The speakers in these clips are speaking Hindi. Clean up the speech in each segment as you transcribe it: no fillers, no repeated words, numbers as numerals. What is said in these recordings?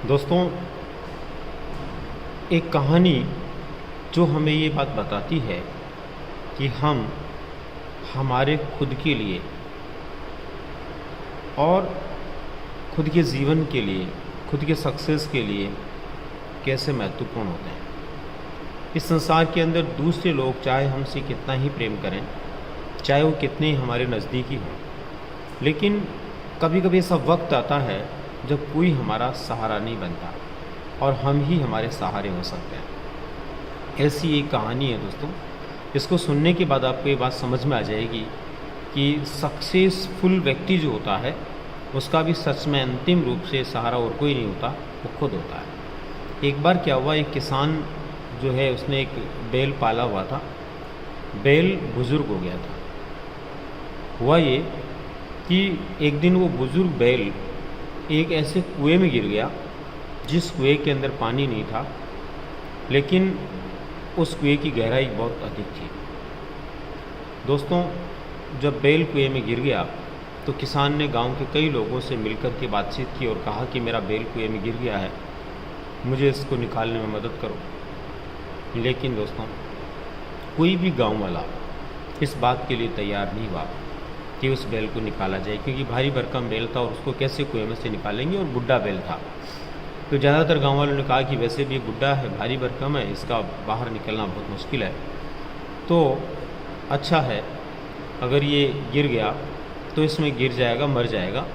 दोस्तों, एक कहानी जो हमें ये बात बताती है कि हम हमारे खुद के लिए और खुद के जीवन के लिए, खुद के सक्सेस के लिए कैसे महत्वपूर्ण होते हैं। इस संसार के अंदर दूसरे लोग चाहे हमसे कितना ही प्रेम करें, चाहे वो कितने ही हमारे नज़दीकी हों, लेकिन कभी कभी ऐसा वक्त आता है जब कोई हमारा सहारा नहीं बनता और हम ही हमारे सहारे हो सकते हैं। ऐसी एक कहानी है दोस्तों। इसको सुनने के बाद आपको ये बात समझ में आ जाएगी कि सक्सेसफुल व्यक्ति जो होता है उसका भी सच में अंतिम रूप से सहारा और कोई नहीं होता, वो खुद होता है। एक बार क्या हुआ, एक किसान जो है उसने एक बैल पाला हुआ था। बैल बुज़ुर्ग हो गया था। हुआ ये कि एक दिन वो बुज़ुर्ग बैल एक ऐसे कुएं में गिर गया जिस कुएं के अंदर पानी नहीं था, लेकिन उस कुएं की गहराई बहुत अधिक थी। दोस्तों, जब बैल कुएं में गिर गया तो किसान ने गांव के कई लोगों से मिलकर के बातचीत की और कहा कि मेरा बैल कुएं में गिर गया है, मुझे इसको निकालने में मदद करो। लेकिन दोस्तों, कोई भी गांव वाला इस बात के लिए तैयार नहीं हुआ कि उस बैल को निकाला जाए, क्योंकि भारी भरकम बैल था और उसको कैसे कुएं में से निकालेंगे, और बुढ़ा बैल था। तो ज़्यादातर गांव वालों ने कहा कि वैसे भी बुढ़ा है, भारी भरकम है, इसका बाहर निकलना बहुत मुश्किल है, तो अच्छा है अगर ये गिर गया तो इसमें गिर जाएगा, मर जाएगा।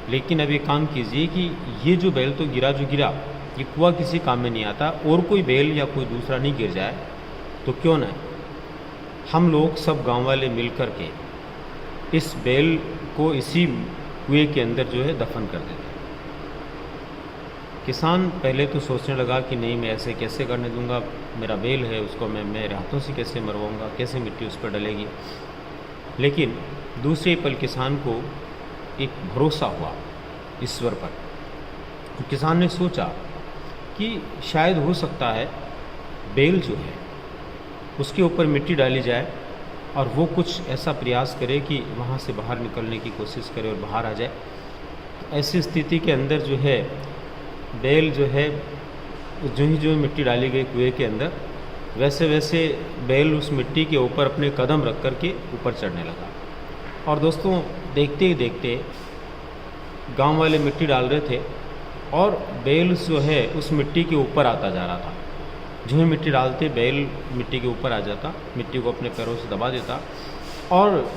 लेकिन अब ये काम कीजिए कि ये जो बैल तो गिरा, जो गिरा, ये कुआं किसी काम में नहीं आता, और कोई बैल या कोई दूसरा नहीं गिर जाए तो क्यों ना हम लोग सब गांव वाले मिल कर के इस बैल को इसी कुएं के अंदर जो है दफन कर देते। किसान पहले तो सोचने लगा कि नहीं, मैं ऐसे कैसे करने दूंगा, मेरा बैल है, उसको मैं मेरे हाथों से कैसे मरवाऊंगा, कैसे मिट्टी उस पर डलेगी। लेकिन दूसरे पल किसान को एक भरोसा हुआ ईश्वर पर। तो किसान ने सोचा कि शायद हो सकता है बैल जो है उसके ऊपर मिट्टी डाली जाए और वो कुछ ऐसा प्रयास करे कि वहाँ से बाहर निकलने की कोशिश करे और बाहर आ जाए। ऐसी स्थिति के अंदर जो है बैल जो है, जो मिट्टी डाली गई कुएं के अंदर, वैसे वैसे बैल उस मिट्टी के ऊपर अपने कदम रख कर के ऊपर चढ़ने लगा। और दोस्तों, देखते ही देखते गांव वाले मिट्टी डाल रहे थे और बैल जो है उस मिट्टी के ऊपर आता जा रहा था। जो ही मिट्टी डालते बैल मिट्टी के ऊपर आ जाता, मिट्टी को अपने पैरों से दबा देता, और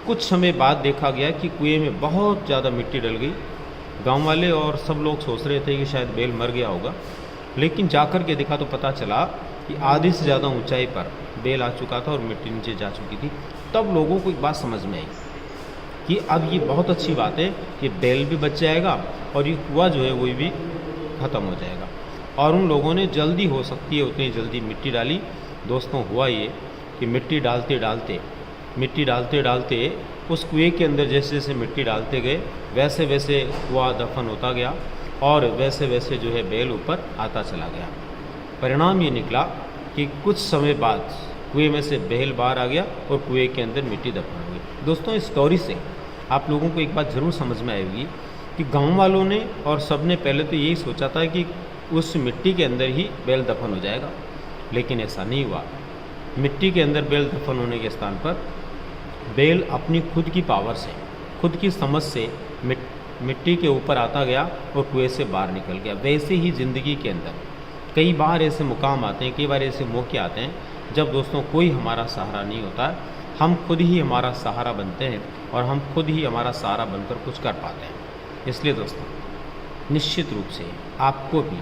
कुछ समय बाद देखा गया कि कुएं में बहुत ज़्यादा मिट्टी डल गई। गांव वाले और सब लोग सोच रहे थे कि शायद बैल मर गया होगा, लेकिन जाकर के देखा तो पता चला कि आधी से ज़्यादा ऊंचाई पर बैल आ चुका था और मिट्टी नीचे जा चुकी थी। तब लोगों को एक बात समझ में आई कि अब ये बहुत अच्छी बात है कि बैल भी बच जाएगा और ये कुआं जो है वो भी ख़त्म हो जाएगा। और उन लोगों ने जल्दी हो सकती है उतनी जल्दी मिट्टी डाली। दोस्तों, हुआ ये कि मिट्टी डालते डालते उस कुएं के अंदर जैसे जैसे मिट्टी डालते गए, वैसे वैसे कुआं दफन होता गया और वैसे वैसे जो है बैल ऊपर आता चला गया। परिणाम ये निकला कि कुछ समय बाद कुएं में से बैल बाहर आ गया और कुएं के अंदर मिट्टी दफन हो गई। दोस्तों, इस स्टोरी से आप लोगों को एक बात ज़रूर समझ में आएगी कि गांव वालों ने और सब ने पहले तो यही सोचा था कि उस मिट्टी के अंदर ही बैल दफन हो जाएगा, लेकिन ऐसा नहीं हुआ। मिट्टी के अंदर बैल दफन होने के स्थान पर बैल अपनी खुद की पावर से, खुद की समझ से मिट्टी के ऊपर आता गया और कुएं से बाहर निकल गया। वैसे ही ज़िंदगी के अंदर कई बार ऐसे मुकाम आते हैं, कई बार ऐसे मौके आते हैं जब दोस्तों कोई हमारा सहारा नहीं होता, हम खुद ही हमारा सहारा बनते हैं और हम खुद ही हमारा सहारा बनकर कुछ कर पाते हैं। इसलिए दोस्तों, निश्चित रूप से आपको भी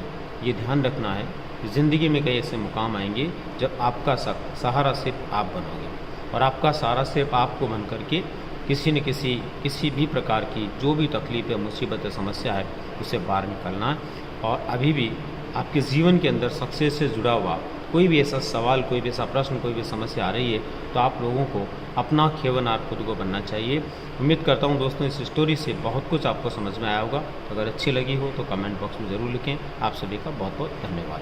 ये ध्यान रखना है कि ज़िंदगी में कई ऐसे मुकाम आएंगे जब आपका सहारा सिर्फ आप बनोगे, और आपका सहारा सिर्फ आपको बन करके किसी न किसी भी प्रकार की जो भी तकलीफ़ है, मुसीबत है, समस्या है, उसे बाहर निकलना है। और अभी भी आपके जीवन के अंदर सक्सेस से जुड़ा हुआ कोई भी ऐसा सवाल, कोई भी ऐसा प्रश्न, कोई भी समस्या आ रही है, तो आप लोगों को अपना खेवनार खुद को बनना चाहिए। उम्मीद करता हूं दोस्तों इस स्टोरी से बहुत कुछ आपको समझ में आया होगा। अगर अच्छी लगी हो तो कमेंट बॉक्स में ज़रूर लिखें। आप सभी का बहुत बहुत धन्यवाद।